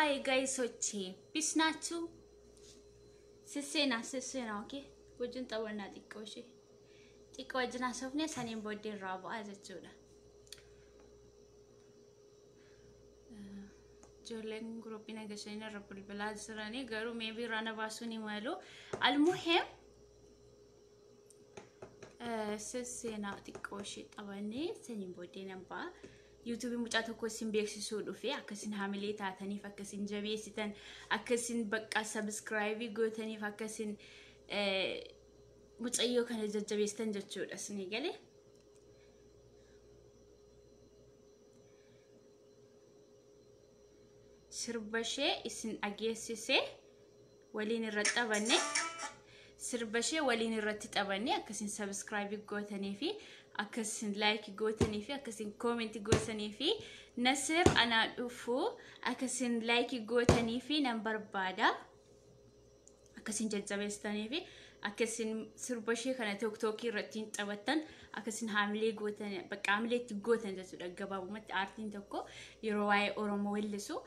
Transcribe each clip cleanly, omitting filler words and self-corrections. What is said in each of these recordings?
Hi guys, ochi. Bisnachu. Sisena, okay? Wujun tawana tikoshi. Tiko wajna sofne sanin body rabo as a chula. Jolen group in a gashina rapul belazrani, garu maybe run a basuni malo. Almuhem Sisena tikoshi tawani, sanin body number. YouTube muchata ko sin beeksisu dhufe akkasin hamilee taataniif akkasin jabeessitan akkasin bakka subscribe gootaniif akkasin mucayyoo kana jajjabeessitan jechuudha sini gale sirbashee isin ageessise waliin irratti tabanne sirbashee waliin irratti tabanne akkasin subscribe gootaniifi akkasin like gootanii fi akkasin comment gootanii fi Nasir ana dhufu akkasin like gootanii fi nan barbaada akkasin jajjabeessitanii fi akkasin sirbashee kana TikTok irratti taphattan akkasin hamilee gootan bakka hamileetti gootan jechuudha gabaabumatti aartiin tokko yeroo waa'ee Oromoo weellisu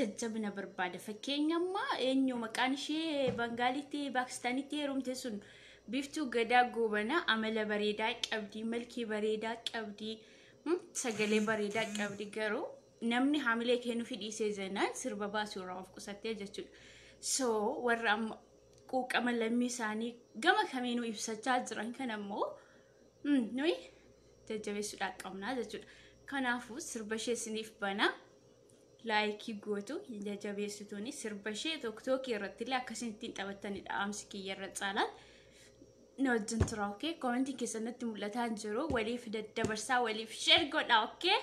jajjabina barbaada fakkeenyamma eenyu maqaan ishee Bangaalitti Paakistanitti heerumte sun Biftu gada gubana amala bareda qabdi malki bareda qabdi sagale bareda qabdi garu namni hamile keenu fidhiise zenan sirba baasu raaf qusatte jechuudha so warra quuqama lammi isaanii gama kamiinuu ibsachaa jiran kanammoo noi jajjabeessuudha qabna jechuudha kanaafu sirbashee siniif bana like gootu jajjabeessituuni sirbashee TikTok irratti la akkasintiin taphattanidha amsi kiyyarra caalaan No dentro, okay? Commenting che sono tutti mulata angelo, walif dabarsa walif share goda, okay?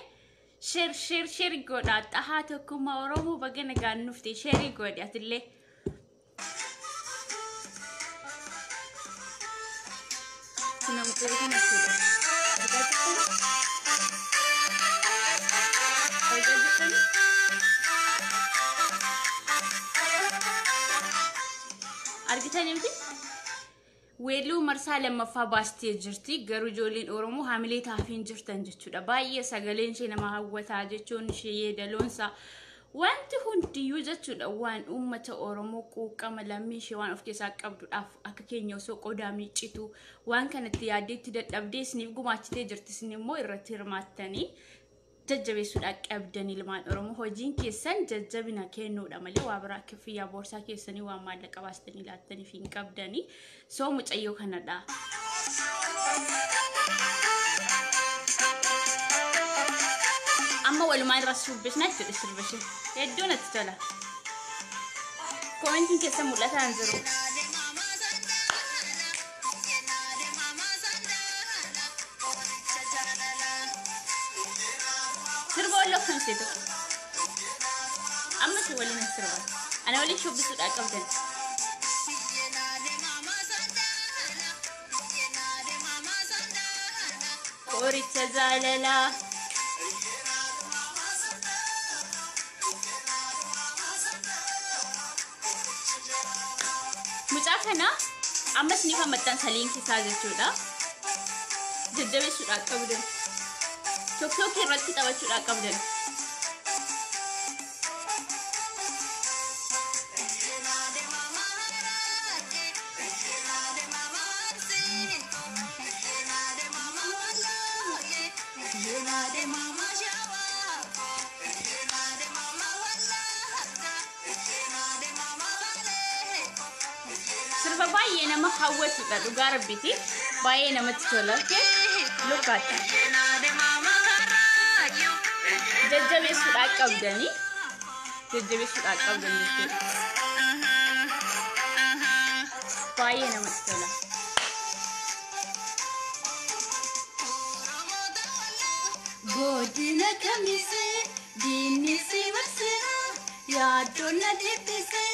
Share goda. Tahato kuma oromo bagana ganufti share goda atille. Sino mukuri kana sudah. Argitan ini? Welu marsala mafabasti jirti garu jolin oromo hamile taafin jirtan jechuudha baay'ee sagaleen ishee nama hawwataa jechuun ishee dalonsa wanti hundi jechuudha waan ummata oromo quuqama lammii ishee waan of keessaa qabduudhaaf akka keenya osoo qodaa miicitu waan kanatti yaadeetti dadhabdee isiniif gumaachitee jirti isin immoo irratti hirmaattanii jajjabeessuudha qabdanii ilmaan oromo hojiin keessan jajjabina kennuudha malee waa biraa kifiyyaa boorsaa keessanii waan maallaqa baastanii laattanii fi hin qabdanii so mucayyoo kanadha amma walumaan rasuubis natti sirbashee hedduu natti tola commenting keessan mul'ataan jiru Look and sit. I'm not sure what I'm saying. And I only show this to that content. Korita zalala. Mujafana. I'm not sure if I'm matan saling kisaje chuda. Jajjabe chuda kabuden. TikTok irratti taphachuudha qabdan sirba baay'ee nama hawwatudha dhugaa rabbiiti baay'ee namatti tola look at jajjabeessuudha qabdanii baay'ee namatti tola godina kamise dinisi wasira yaadonna dibbise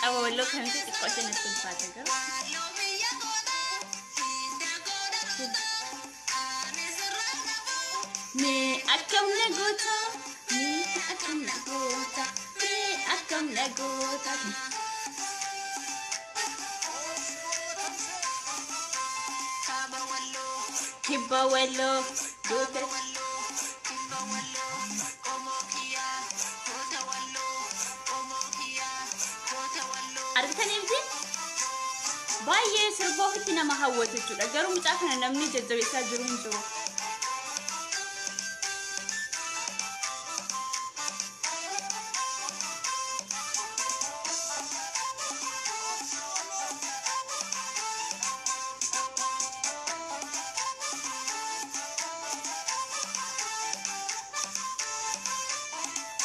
أول لوك هنتي تقصي نفسك فاتجر. Me akam na gota, me akam na gota, me akkam nagoota kibba walloo goota argitanii miti baay'ee sirba ofitti nama hawwatu jechuudha. Garuu mucaa kana namni jajjabeessaa jiru hin jiru.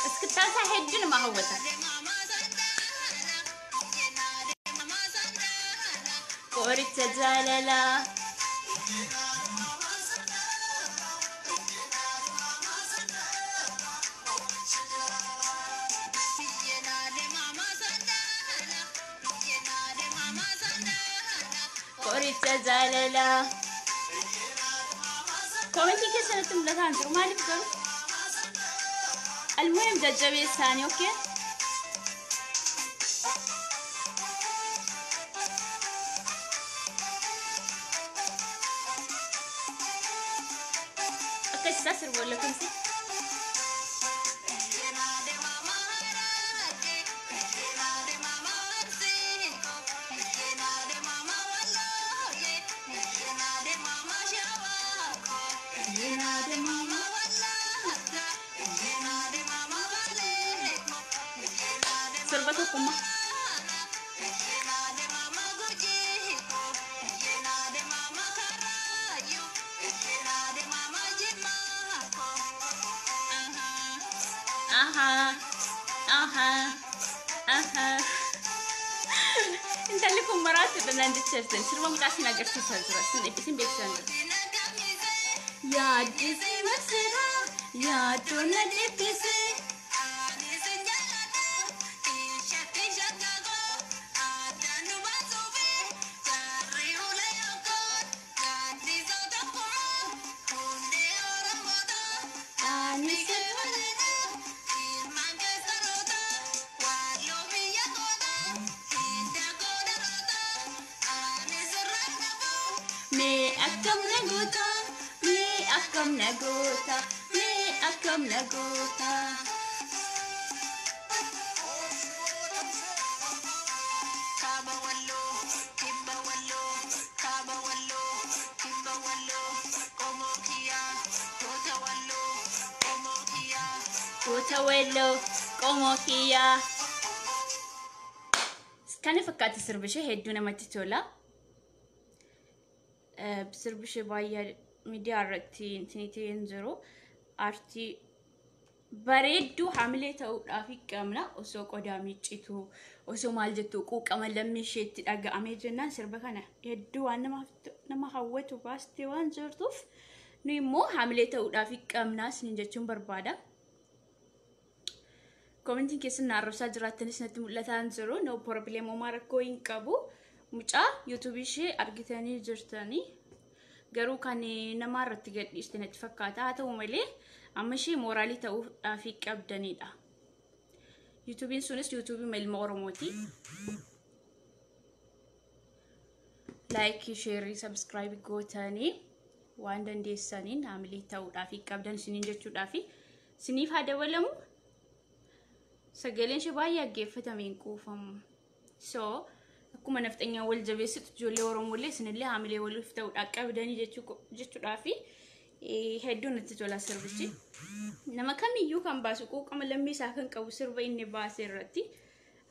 እስክታሳ ሄድ nama hawwata. Qoricha jaalalaa qoricha jaalalaa komentii keessatti mul'ataan jiru maaliif garuu almuhim jajjabeessaanii okay. Sasir boleh kunci. Serba tu kuma. Inta likum marat dengan diceritakan. Serba mukasi nak kerja saja. Sin beksan. Ya disi masira, ya tu nak dipisi. Me akam nagota, me akam nagota, me akam nagota. Kabawallo, kibawallo, kabawallo, kibawallo, komokia, kotawallo, komokia, kotawallo, komokia. Kan fakkaata sirbishee hedduu namatti tola. Sirbishee baay'ee miidiyaa irratti intiniitii hin jiru. Aartii bareedduu hamilee ta'uudhaaf qabna. Osoo qodaa miiccitu, osoo maal jettu quuqama lammii isheetti dhaga'amee jennaan sirba kana hedduu waan nama hawwatu baastee waan jirtuuf nu immoo hamilee ta'uudhaaf qabna isin jechuun barbaada. Komentiin keessan naarrosaa jiraattanis natti mul'ataan jiru. No problem homaa rakkoo hin qabu. Mucaa YouTube ishee argitanii jirtanii garuu kan nama irratti gadhiiste natti fakkaata. Haa ta'u malee amma ishee mooraalii ta'uudhaaf qabdanidha. YouTubein sunis YouTube ilma Oromooti. Like, share, subscribe gootanii waan dandeessaniin hamilee ta'uudhaaf qabdan isiniin jechuudhaaf isiniif haa dabalamu. Sagaleen ishee baay'ee aggeeffatameen quufamu. So akkuma nafxanyaa wal jabeessitu ijoollee Oromoolee isinillee hamilee waliif ta'uudhaaf qabdanii jechuudhaaf hedduu natti tola sirbichi. Nama kamiyyuu kan baasu quuqama lammii isaa kan qabu sirba inni baase irratti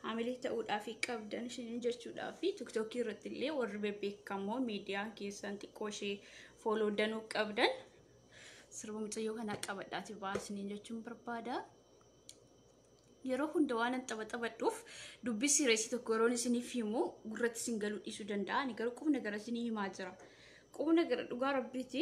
hamilee ta'uudhaaf qabdan isiniin jechuudhaaf TikTok irratti illee warri beekamoo miidiyaa keessan xiqqoo ishee follow danuu qabdan sirba mucayyoo kana qabadhaati baasiniin jechuun barbaada. Yeroo hunda waan taphaxabaadhuuf dubbii sireesii tokko yeroon isiniif himu gurratti isin galuu dhiisuu danda'a. Ani garuu qubna gara isinii himaa jira. Qubna gara dhugaa rabbiiti.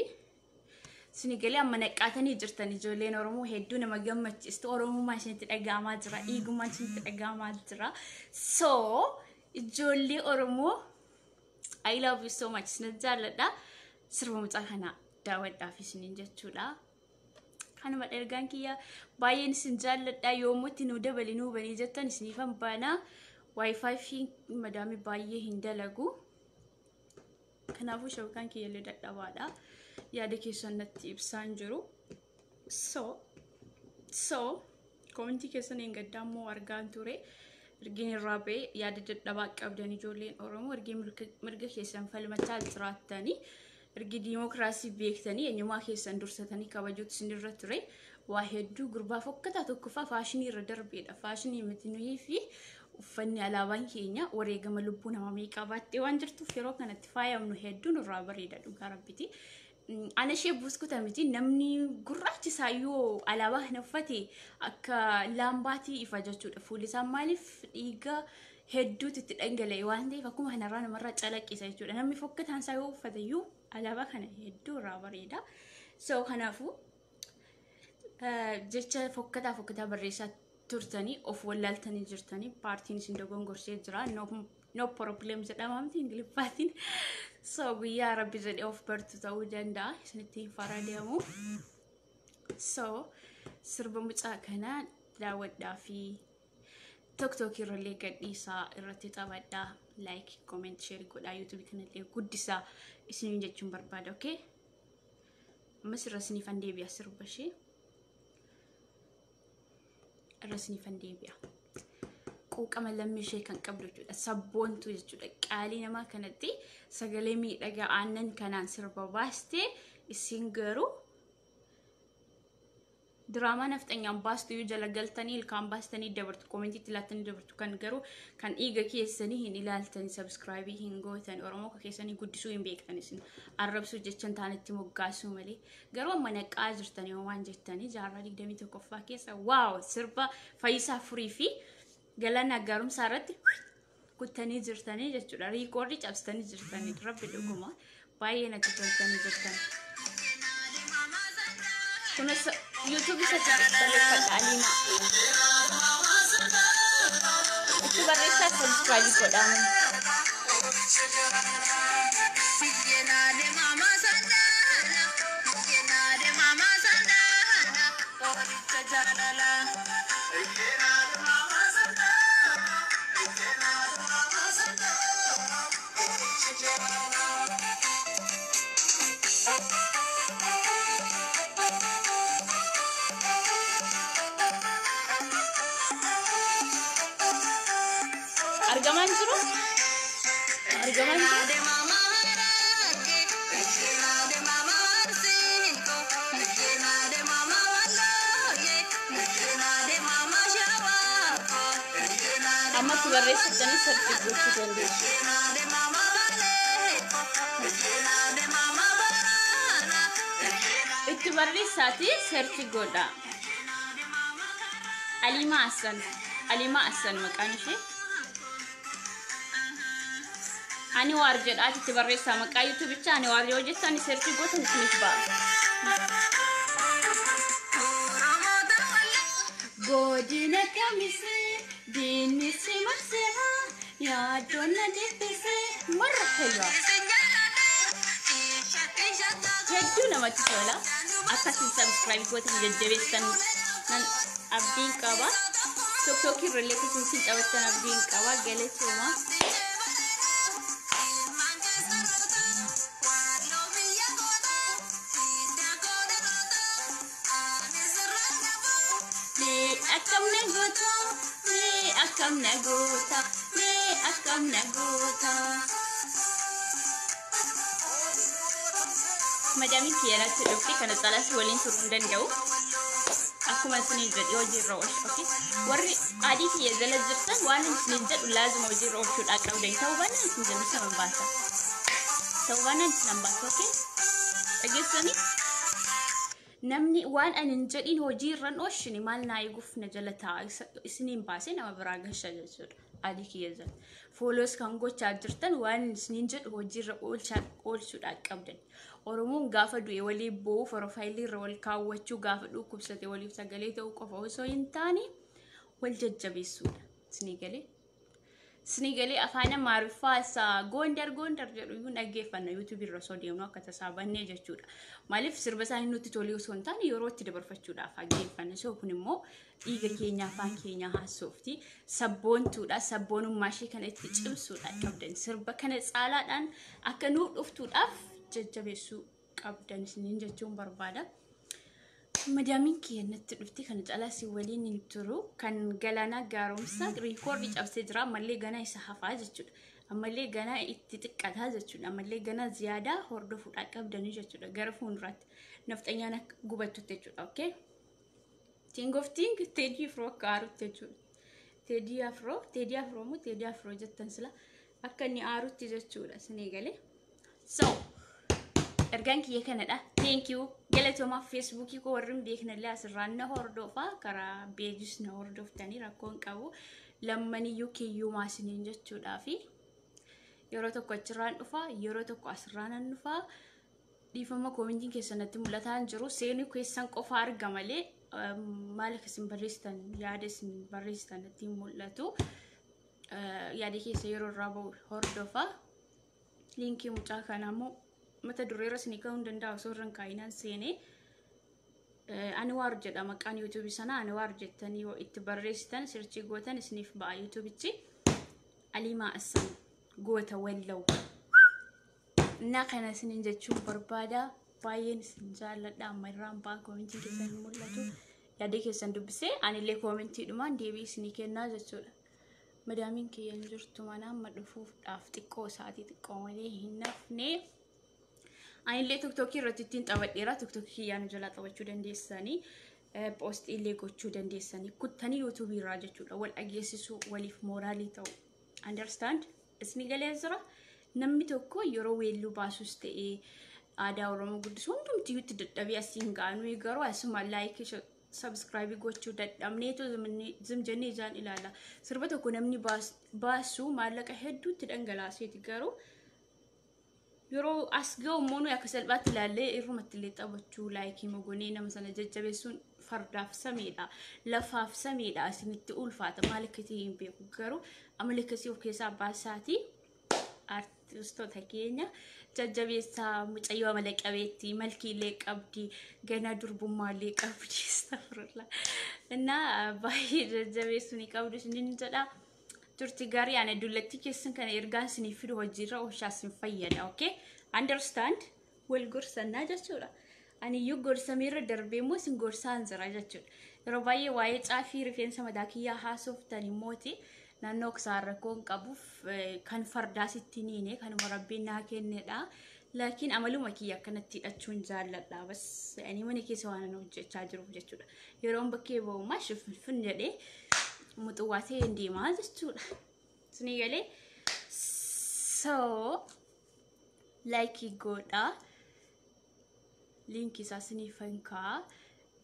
Isin galee amma naqaatanii jirtan ijoolleen Oromoo hedduu nama gammachiistu. Oromummaa isinitti dhaga'amaa jira. Dhiigummaan isinitti dhaga'amaa jira. So ijoollee Oromoo I love you so much. Isin jaalladha. Sirba mucaa kana daawwadhaaf isiniin jechuudha. kanuma ergaan kiyya baay'een isin jaalladha yoomutti nu dabalinuu banii jettan isinifan baana wifi fi madami baay'ee hin dalagu kanaafuu shawkaan kiyya illee dadhabaadha yaada keessan natti ibsaan jiru so commenti keessan hin gaddaammoo argaan ture ergin irraabe yaada dadhabaa qabdan ijoolleen Oromoo ergin mirga keessan falmachaa jiraatanii ergi demokrasii beektanii eenyumaa keessan dursatanii kabajuutu sinirra ture waa hedduu gurbaa fokkataa tokkoffaa faashinii irra darbeedha faashinii miti fi uffanni alaabaan keenya wareegama lubbuu nama meeqaa baattee waan jirtuuf yeroo kanatti faayamnu hedduun irraa bareeda dhugaa rabbiti ana ishee buuskuta miti namni gurraachi saayyoo alaabaa kana uffate akka laambaatii ifa jechuudha fuulisaan maaliif dhiiga hedduutti itti dhangala'e waan ta'eef akkuma kanarraa namarraa calaqqisa jechuudha namni fokkataan saayyoo uffateyyuu alaabaa kana hedduu irraa bareeda so kanaafuu jecha fokkataa barreessaa turtanii of wallaaltanii jirtanii paartiin isin dogongorsee jira no problem jedhama miti ingiliffaatiin so guyyaa rabbi jedhee of bartu ta'uu danda'a isinitti faradamu so sirba mucaa kana daawwadhaa fi TikTok irralee gadhiisaa irratti taphadhaa like comment share godhaa YouTube kanallee guddisaa isiniin jechuun barbaada okay ammas irra sinifan deebi'a sirba ishee irra sinifan deebi'a quuqama lammii ishee kan qabdu jechuudha sabboontu jechuudha qaalii namaa kanatti sagalee miidhagaa aannan kanaan sirba baastee isin garuu drama naftanyan baastu yu jalagaltanii ilkaan baastanii dabartu commentiitti laattanii dabartu kan garuu kan dhiiga keessanii hin ilaaltanii subscribe hin gootan Oromoo keessanii guddisuu hin beektan isin arrabsuu jechan taanitti moggaasuu malee garuu amma naqaa jirtanii waan jettanii jaarraa 21ffaa keessa wow sirba Fayyisaa Furii fi Galaana Gaarumsaa irratti kuttanii jirtanii jechuudha riikoordi cabsitanii jirtanii rabbi dhuguma baay'ee natti toltanii jirtan kunis YouTube isa barreeffadha Alima itti barreessaa subscribe godhamu argaman jiru amma tu barreessitanii sarchi gochuu dandeessu itti barreessaati sarchi godha Alima Hassan maqaan ishee ani war jedhaati itti barreessaa maqaa YouTube bicha ani war yoo jettan search gootan isiniif ba'a godina kamise dinisi marsema ya donna dipise marhaba hedduu namatti tola akkasiin subscribe gootan jajjabeessan nan abdiin qaba TikTok irralee kutuutiin taphattan abdiin qaba galatooma akam nagota madami kiyana tudukti kana talas walin turun dandau aku masini jadi wajir rosh okay warri adi kiya zala jirtan wani sinin jadu lazim wajir rosh shud akam dan tawbana sin jamu sama bahasa tawbana sin bahasa okay agesani namni waan anin jedin hojiirran oshini maal naa igufna jalata isinin baase nama biragasha jechuudha adi kiyazan followers kan gocha jirtan waan isinin jed hojiirra oolchuudha qabdan Oromoon gaafa du'e walii boo profile irra wal kaawwachuu gaafa dhukkubsate waliif sagalee ta'uu qofa osoo hin taane wal jajjabeessuudha isini galee Sinigalee afaan Amaariffaa Gondar jedhu iyyuu dhaggeeffanna YouTube irra osoo deemnu akka tasaa bannee jechuudha. Maaliif sirba isaanii nutti tolee osoo hin taane yeroo itti dabarfachuudhaaf dhaggeeffanna. So kun immoo dhiiga keenya afaan keenya haasofti sabboontuudha. Sabboonummaa ishee kana itti cimsuudha qabdan. Sirba kana caalaadhaan akka nuu dhuftuudhaaf jajjabeessuu qabdan isiniin jechuun barbaada. Madaamin keenyatti dhufti kan caalaa si waliin hin turu kan Galaanaa Gaaromsaa riikoordii cabsee jira ammallee ganaa isa hafaa jechuudha. Ammallee ganaa itti xiqqataa jechuudha. Ammallee ganaa ziyaadaa hordofuudhaa qabdanii jechuudha. Gara fuulduraatti nafxanyaan akka gubattutti jechuudha. Okay? King of Ting Teddy Afro akka aarutti jechuudha. Teddy Afro jettan sila akka inni aarutti jechuudha. Sinii galee. So ergaan kiyya kanadha. Thank you. Galatoomaa Facebook ko warrin beeknallee asirraan na hordofaa karaa beejis na hordoftanii rakkoon qabu lammaniyyuu kiyyuu maasiniin jechuudhaa fi yeroo tokko achirraan dhufaa yeroo tokko asirraan an dhufaa dhiifama koomentiin keessanatti mul'ataan jiru seenii keessan qofa arga malee maal akkasin barreessitan yaada isin barreessitan ittiin mul'atu yaada keessa yeroo irraa bahu hordofaa liinkii mucaa kanammoo mata dureera sinika hundanda osoo kaayinaan seenee Anwar jedha maqaan YouTube sana Anwar jettanii yoo itti barreessitan searchii gootan isiniif ba'a YouTubechi Alimaa Assan goota wallaw na kana isiniin jechuun barbaada baay'een isin jaalladha amma irraan baa koomentii keessan mul'atu yaada keessan dubbisee anillee koomentii dhumaan deebii isinii kennaa jechuudha. Madaamin kiyyan jirtu mana amma dhufuudhaaf xiqqoo sa'aatii xiqqoo malee hin nafne. Anillee TikTok irratti ittiin xabadheera TikTok kiyyaan jala xabachuu dandeessanii post illee gochuu dandeessanii kuttanii YouTube irraa jechuudha wal dhageessisuu waliif mooraalii ta'u understand isni galee jira namni tokko yeroo weelluu baasus ta'ee aadaa Oromoo guddisuu hundumti itti dadhabee asiin gaanu garuu asuma like subscribe gochuu dadhabneetu zimjanii jaan ilaala sirba tokko namni baasu maallaqa hedduutti dhangalaaseeti garuu yeroo asgoo moonu akka salphaatti ilaalee irrumatti illee xabachuu laayikii mogonee nama sana jajjabeessuun fardaaf sameedha lafaaf sameedha asinitti ulfaata maal akka ta'e hin beeku garuu amala akkasii of keessaa baasaati artistoota keenya jajjabeessaa mucayyoo amala qabeetti malkii illee qabdi ganaa durbummaa qabdi astagfirullah innaa baay'ee jajjabeessuu ni qabdu isiniin jedha. Turti gari ane dullatti keessan kana ergaan sinii fidu hojiirra oolchaasin fayyada okay understand wal gorsanna jechuudha ani iyyuu gorsameerra darbee immoo sin gorsaan jira jechuudha yeroo baay'ee waa'ee caafii rifeensa madaa kiyyaa haasoftanii mooti naannoo saarrakoon qabuuf kan fardaa sitti niine kan rabbiin naa kennedha laakiin amaluma kiyya akkanatti hidhachuun jaalladha bas ani mana keessa waan hojjechaa jiruuf jechuudha yeroon bakkee ba'umaa shifin jedhee mutuwaatee deemaa jechuudha. Sinii galee so like godha link isaa sinii fankaa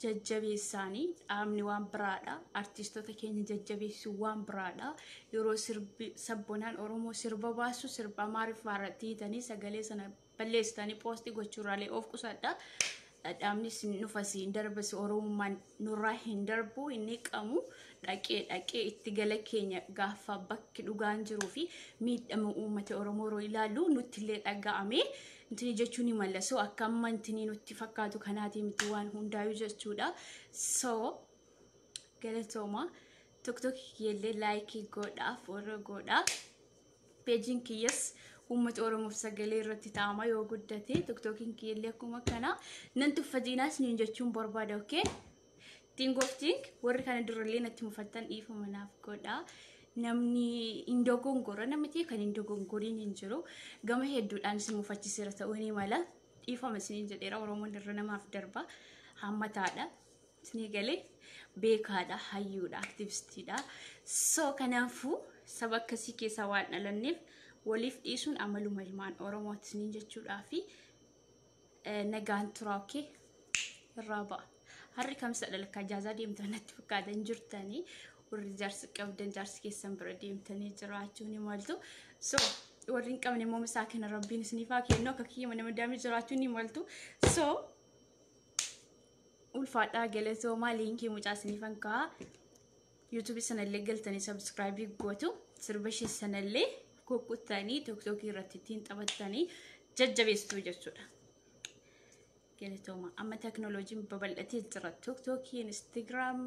jajjabeessaanii dhaabni waan biraadha artistoota keenya jajjabeessuu waan biraadha yeroo sirbi sabboonaan Oromoo sirba baasu sirba Amaariffaa irratti hiitanii sagalee sana balleessitanii poostii gochuurraalee of qusadha dhaabni sin nufasi darbasi Oromummaan nurraa hin darbu inni qamu dhaqee itti gala keenya gaafa bakki dhugaan jiruu fi miidhama uummata Oromoo roo ilaalu nutti illee dhaga'ame intini jechuun mallaso akka amma intini nutti fakkaatu kanaati miti waan hundaayu jechuudha so galatooma TikTok yelle like godhaaf warra godhaa paging kiyas ummata Oromoo sagalee irratti taama yoo guddate TikTokin kiyelle akkuma kana nan tuffadiinaas niin jechuun barbaada okay Ting of Ting warri kana durallee natti mufattan dhiifama naaf godhaa namni indogongora namti kan indogongoriin hin jiru gama hedduudhaan isin mufachiseera ta'uu ni mala dhiifama isiniin jedheera Oromoon irra namaaf darba hammataadha isinii galee beekaadha hayyuudha aktivistiidha so kanaafuu saba akkasii keessaa waan dhalanneef waliif dhiisuun amaluma ilmaan Oromooti isiniin jechuudhaa fi nagaan turaa okay irraa ba'a harri kamsa dhalakkaa jaazaa deemtan natti fakkaatan jirtanii warri jaarsi qabdan jaarsi keessan bira deemtanii jiraachuu ni maltu so warri hin qabne immoo misaa kana rabbiin isiniifaa kennu akka kiyya nama daamii jiraachuu ni maltu so ulfaadhaa galatoomaa liinkii mucaa isiniifan kaa'aa YouTube sana illee galtanii subscribe gootu sirbashee sanallee kukkutanii TikTokii irratti ittiin taphatanii jajjabeessitu jechuudha. Galatooma amma teknooloojiin babal'atee jira. TikTokii, Instagram,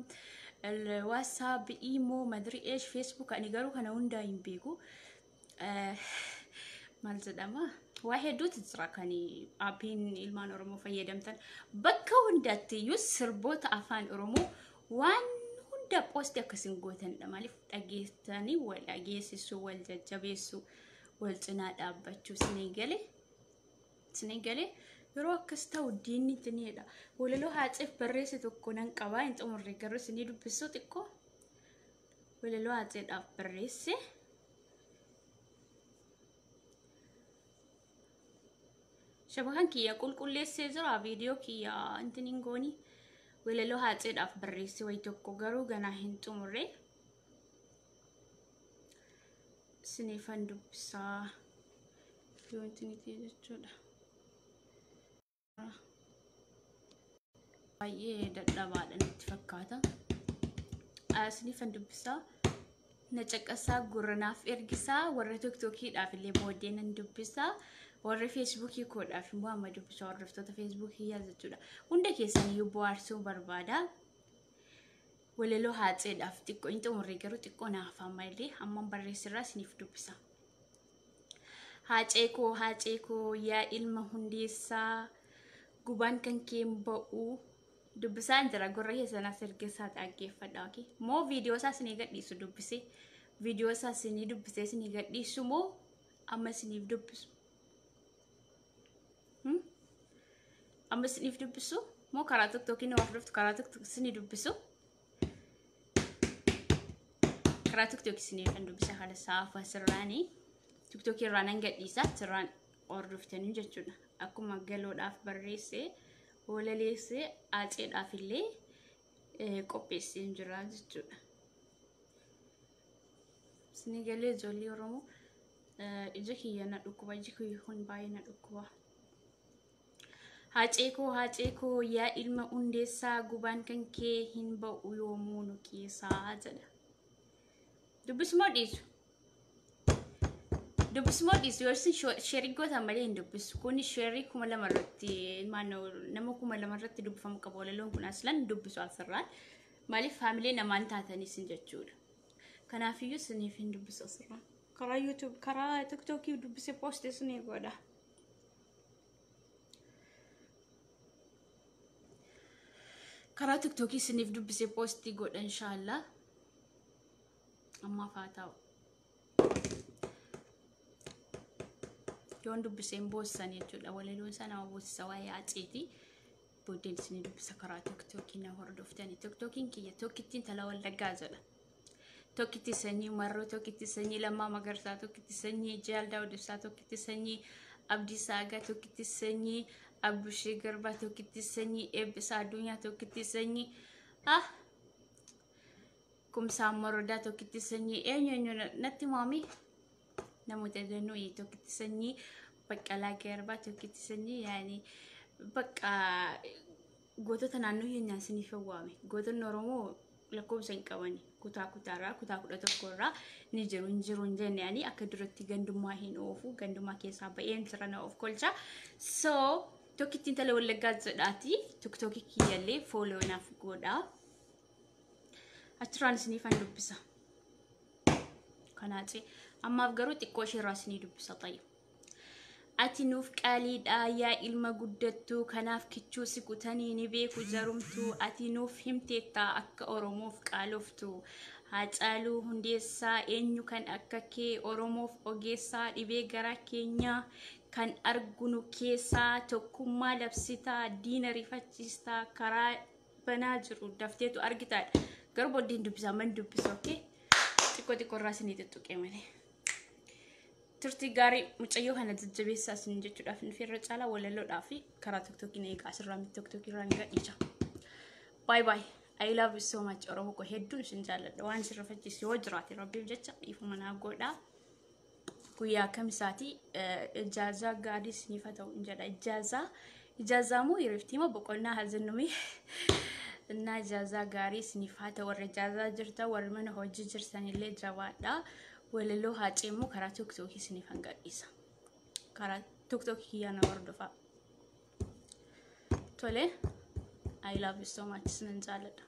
WhatsApp, Imo, madri eesh, Facebook ani garuu kana hundaa hin beeku. Maal jedhama? Waa hedduutu jira kan appiin ilmaan Oromoo fayyadamtan. Bakka hundaatti iyyuu sirboota afaan Oromoo waan hunda poostii akkasiin gootanidha. Maaliif dhageessanii wal dhageessisuu, wal jajjabeessuu, wal cinaa dhaabbachuu sinii galee yeroo akkas ta'u diinni tiniidha. Walaloo Haaceef barreesse tokko nan qabaa hin xumurre garuu sinii dubbisuu xiqqoo. Walaloo Haaceedhaaf barreesse. Shabakan kiyya qulqulleessee jira viidiyoo kiyya intiniin goonii. Walaloo Haaceedhaaf barreesse wayi tokko garuu ganaa hin xumurre. Siniifan dubbisaa yoo intinitii jechuudha. Baay'ee dadhabaadha natti fakkaata. Siniifan dubbisaa na caqasaa gurranaaf ergisaa warra TikTokiidhaaf illee booddee nan dubbisaa. Warra Facebookii koodhaaf immoo amma dubbisa hordoftoota Facebookii yaa jechuudha. Hunda keessanii bohaarsuu barbaada. Walaloo Haaceedhaaf xiqqoo hin xumurre garuu xiqqoo naaf ammallee amma barreessirraa siniif dubbisa. Haacee koo yaa ilma hundeessaa gubaan kan keen ba'uu dubbisaan jira gurra keessanaas ergeessaa dhaggeeffadha. Moo viidiyoo isaa sinii gadhiisu dubbise viidiyoo isaa sinii dubbisee sinii gadhiisu moo amma siniif dubbisu? Amma siniif dubbisu moo karaa TikTokiin waan fudhatu karaa TikTok sinii dubbisu? Karaa TikTok siniif dubbisa haala saafa sirraanii TikTok irraa nan gadhiisa sirraan hordoftanii jechuudha. Akkuma galoodhaaf barreessee walaleessee Haaceedhaaf illee qopheessee jira jechuudha. Sinii galee ijoollee Oromoo ija kiyya na dhukkuba iji kiyya kun baay'ee na dhukkuba. Haacee koo yaa ilma hundeessaa gubaan kan kee hin ba'u yoomuu nu keessaa jedha. Dubbismoo dhiisu yoo isin sheerii gootan malee hin dubbisu. Kun sheerii 2,000 irratti nama 2,000 irratti dubbifamu qaba. Walaloon kun aslan dubbisu asirraan. Maaliif faamilee namaan taatanis jechuudha. Kanaafiyyuu siniif hin dubbisu asirraan. Karaa YouTube, karaa TikTokii dubbisee poostee sinii godha. Karaa TikTokii siniif dubbisee poostii godha inshallah. Amma faataa'u. Yoon dubbiseen boossan jechuudha. Walaloon sana boosisa waa'ee Haaceeti. Booddeen sinii dubbisa karaa TikTokii na hordoftani. TikTokiin kiyya tokkittiin tala Wallaggaa jedha. Tokkitti sanyii Marroo, tokkitti sanyii Lammaa Magarsaa, tokkitti sanyii Jaal Daawud Ibsaa, tokkitti sanyii Abdiisaa Agaa, tokkitti sanyii Abbushee Garbaa, tokkitti sanyii Eebbisaa Addunyaa, tokkitti sanyii Kumsaa Morodaa, tokkitti sanyii eenyu natti maami namoota danuu tokkitti sanyii Baqqalaa Garbaa, tokkitti sanyii yaani bakka gootota naannoo keenyaa siniif waame. Gootonni Oromoo lakkoofsa hin qabani. Kutaa 11 irraa ni jiru hin jenne yaani akka duratti gandummaa hin oofu gandummaa keessaa ba'een jira na of kolcha. So tokkittiin tala Wallaggaa jedhaati. TikTokii kiyyallee follow naaf godha. Achirraan siniifan dubbisa. Kanaati ammaaf garuu xiqqoo isheerraa sinii dubbisa ta'e. Ati nuuf qaaliidha yaa ilma guddattuu kanaaf kichuu si kutanii ni beeku jarumtuu ati nuuf himteetta akka Oromoof qaaloftu. Haacaaluu Hundeessaa eenyu kan akka kee Oromoof ogeessaa dhibee gara keenyaa kan argunu keessaa tokkummaa labsitaa diina rifachiistaa karaa banaa jiru dafteetu argitaadha. Garuu booddeen dubbisaa man dubbisa okay? Xiqqoo irraa sinii tuttuqee malee. Turtii gaarii mucayyoo kana jajjabeessaa sin jechuudhaaf nufi irra caalaa walaloodhaa fi karaa TikTokii eegaa asirraa TikTokii irraa ni gadhiisa. Bye bye. I love you so much. Oromoo koo hedduun isin jaalladha. Waan isin rifachiisu yoo jiraate rabbiif jecha dhiifuma naa godhaa. Guyyaa kamisaati ijaazaa gaarii isiniif haa ta'u jedha. Ijaazaa moo yeriftii moo boqonnaa hazannumii? Innaa ijaazaa gaarii isiniif haa ta'u warra ijaazaa jirta warri mana hojii jirtanillee jabaadha. walaloo haaceemmoo karaa TikTok isiniif hangadhiisa. Karaa TikTok kiyyaana hordofaa. Tole, I love you so much. Sinan jaalladha.